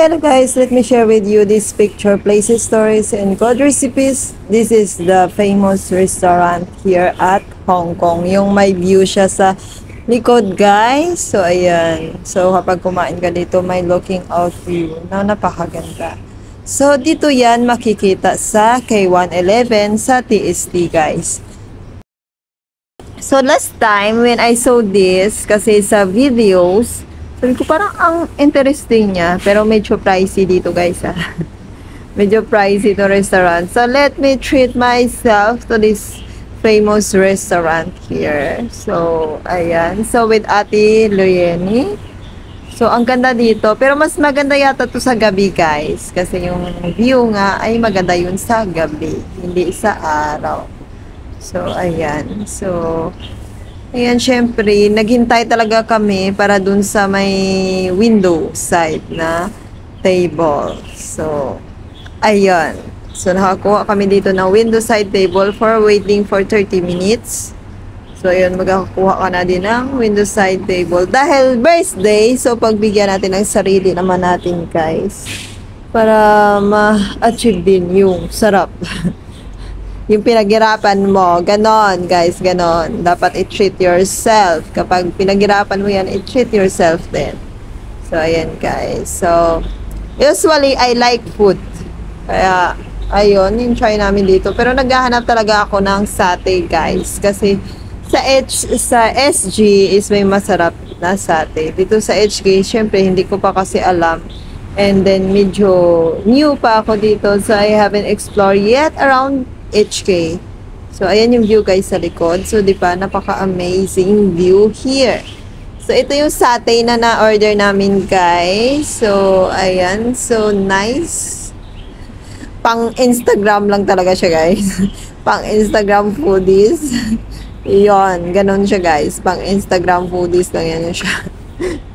Hello guys, let me share with you this picture, places, stories, and good recipes. This is the famous restaurant here at Hong Kong. Yung may view siya sa likod guys. So ayan. So kapag kumain ka dito, may looking out view na napakaganda. So dito yan makikita sa K111 sa TST guys. So last time when I saw this, kasi sa videos, sabi ko parang ang interesting niya, pero medyo pricey dito guys medyo pricey to restaurant. So let me treat myself to this famous restaurant here. So ayan, so with Ate Luyeni. So ang ganda dito, pero mas maganda yata to sa gabi guys, kasi yung view nga ay maganda yun sa gabi, hindi sa araw. So ayan, so ayan, syempre, naghintay talaga kami para dun sa may window side na table. So, ayan. So, nakakuha kami dito ng window side table for waiting for 30 minutes. So, ayan, magkakakuha ka na din ng window side table. Dahil birthday, so pagbigyan natin ng sarili naman natin, guys. Para ma-achieve din yung sarap. Yung pinaghirapan mo, ganon guys, ganon. Dapat i-treat yourself. Kapag pinaghirapan mo yan, i-treat yourself din. So, ayan guys. So, usually, I like food. Kaya, ayun, yung try namin dito. Pero naghahanap talaga ako ng satay guys. Kasi, sa SG is may masarap na satay. Dito sa HK, syempre, hindi ko pa kasi alam. And then, medyo new pa ako dito. So, I haven't explored yet around HK. So, ayan yung view guys sa likod. So, di ba, napaka-amazing view here. So, ito yung satay na na-order namin guys. So, ayan. So, nice. Pang Instagram lang talaga siya guys. Pang Instagram foodies. Yon, ganun siya guys. Pang Instagram foodies lang yan siya.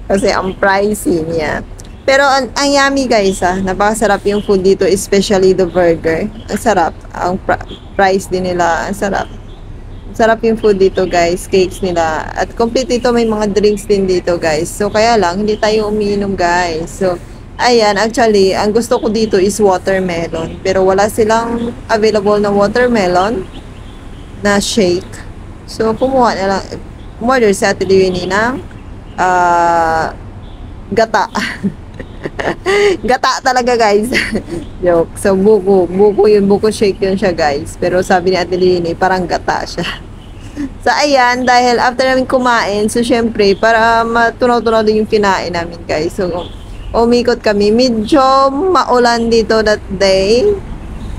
Kasi ang pricey niya. Pero ang yummy guys napakasarap yung food dito, especially the burger. Ang sarap. Ang price din nila, ang sarap. Sarap yung food dito guys, cakes nila. At complete dito, may mga drinks din dito guys. So kaya lang, hindi tayo umiinom guys. So ayan, actually, ang gusto ko dito is watermelon. Pero wala silang available na watermelon na shake. So kumuha na lang, umorder sa Ate Luyeni ng gata. Gata talaga guys. Joke. So buko yun, buko shake yun siya guys. Pero sabi ni Ate Luyeni, parang gata siya. So ayan, dahil after namin kumain, so syempre para matunaw-tunaw din yung kinain namin guys. So umikot kami, medyo maulan dito that day.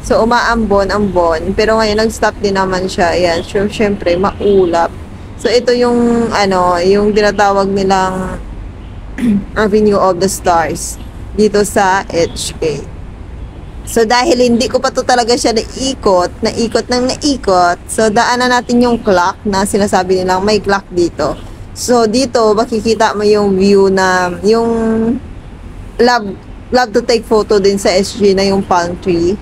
So umaambon-ambon, pero ngayon nag-stop din naman siya. Ayan, so syempre maulap. So ito yung yung tinatawag nilang Avenue of the Stars dito sa HK. So dahil hindi ko pa to talaga siya naikot, so daanan natin yung clock na sinasabi nilang may clock dito. So dito makikita mo yung view na yung love to take photo din sa SG na yung palm tree.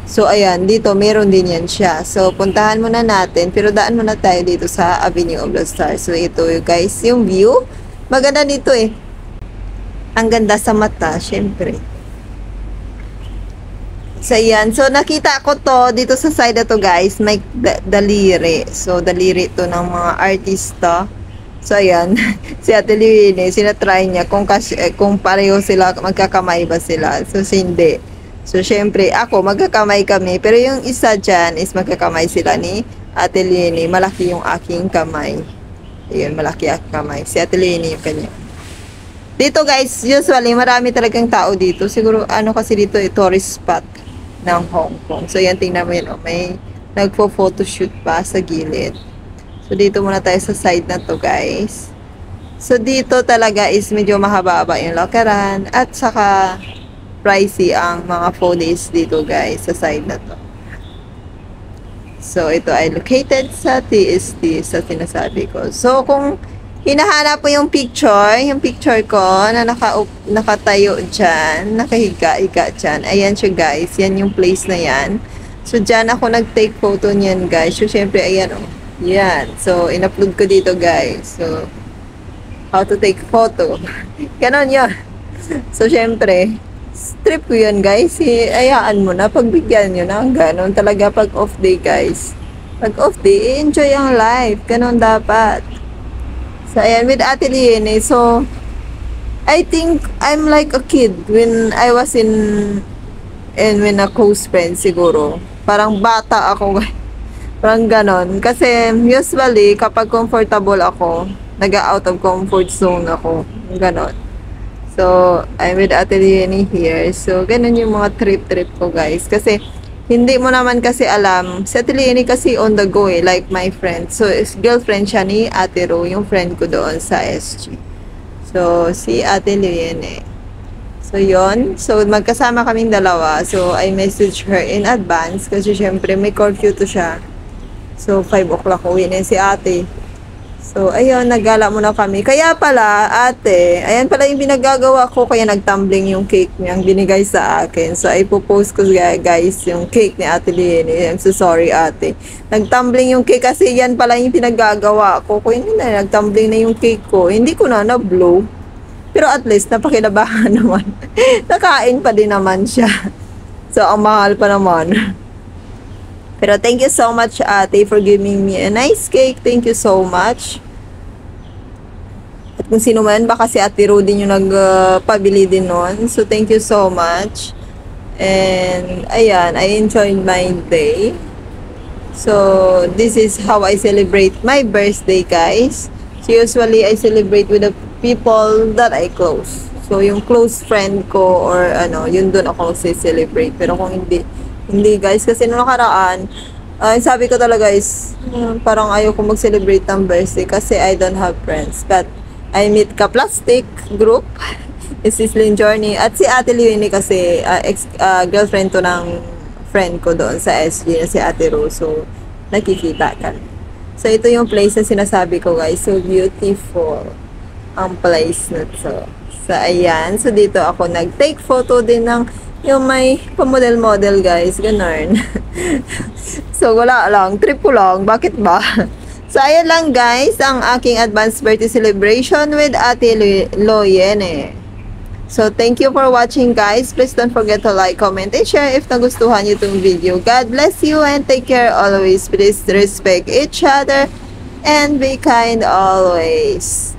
So ayan, dito meron din yan siya. So puntahan muna natin, pero daan muna tayo dito sa Avenue of the Stars. So ito guys, yung view maganda dito ang ganda sa mata, syempre. So, yan. So, nakita ko to dito sa side na to, guys. May daliri. So, daliri to ng mga artista. So, ayan. Si Ate Luyeni, sinatry niya kung pareho sila, magkakamay ba sila. So, hindi. So, syempre, ako, magkakamay kami. Pero yung isa dyan is magkakamay sila ni Ate Luyeni. Malaki yung aking kamay. Ayun, malaki ang kamay. Si Ate Luyeni yung kanya. Dito guys, usually marami talagang tao dito. Siguro kasi dito tourist spot ng Hong Kong. So yan, tingnan mo yun. May nagpo-photoshoot pa sa gilid. So dito muna tayo sa side na to guys. So dito talaga is medyo mahaba-haba yung lakaran. At saka pricey ang mga foodies dito guys sa side na to. So ito ay located sa TST sa sinasabi ko. So kung hinahanap po yung picture ko na nakatayo dyan, nakahiga-higa dyan. Ayan siya guys, yan yung place na yan. So dyan ako nag-take photo niyan guys. So syempre ayan yan. So in-upload ko dito guys. So how to take photo. Ganon yun. So, syempre, trip ko yun, guys. Ayaan mo na, pagbigyan nyo na. Ganon talaga pag off day, guys. Pag off day, enjoy ang life. Ganon dapat. So, ayan, with Ate Liene. So, I think I'm like a kid when I was when a close friend, siguro. Parang bata ako, guys. Parang ganon. Kasi, usually, kapag comfortable ako, nag-out of comfort zone ako. Ganon. So, I'm with Ate Liene here. So, ganun yung mga trip-trip ko, guys. Kasi, hindi mo naman kasi alam. Si Ate Liene kasi on the go eh, like my friend. So, girlfriend siya ni Ate Ro, yung friend ko doon sa SG. So, si Ate Liene. So, yon. So, magkasama kaming dalawa. So, I message her in advance kasi syempre may curfew to siya. So, 5 o'clock uwi na si ate. So, ayun, naggala muna kami. Kaya pala, ate, ayan pala yung binagagawa ko. Kaya nagtumbling yung cake niyang binigay sa akin. So, ipopost ko guys yung cake ni Ate Liene. I'm so sorry, ate. Nagtumbling yung cake kasi yan pala yung pinagagawa ko. Kaya hindi na, nagtumbling na yung cake ko. Hindi ko na na-blow. Pero at least, napakilabahan naman. Nakain pa din naman siya. So, ang mahal pa naman. Pero thank you so much, ate, for giving me a nice cake. Thank you so much. At kung sino man, baka si Ate Ro din yung nagpabili din nun. So, thank you so much. And, ayan, I enjoyed my day. So, this is how I celebrate my birthday, guys. So, usually, I celebrate with the people that I close. So, yung close friend ko or ano, yun doon ako celebrate. Pero kung hindi guys, kasi nung nakaraan, sabi ko talaga is, parang ayaw ko mag-celebrate ng birthday kasi I don't have friends. But, I meet ka-plastic group, is Sislin Journey, at si Ate Liene kasi, girlfriend to ng friend ko doon sa SG na si Ate Ro. So, nakikita ka. So, ito yung place na sinasabi ko, guys. So, beautiful ang place na to. So, ayan. So, dito ako nag-take photo din ng yung may pamodel-model, guys. Ganun. So, wala lang. Trip ko lang. Bakit ba? So, ayan lang, guys. Ang aking advanced birthday celebration with Ate Liene. So, thank you for watching, guys. Please don't forget to like, comment, and share if nagustuhan nyo itong video. God bless you and take care always. Please respect each other and be kind always.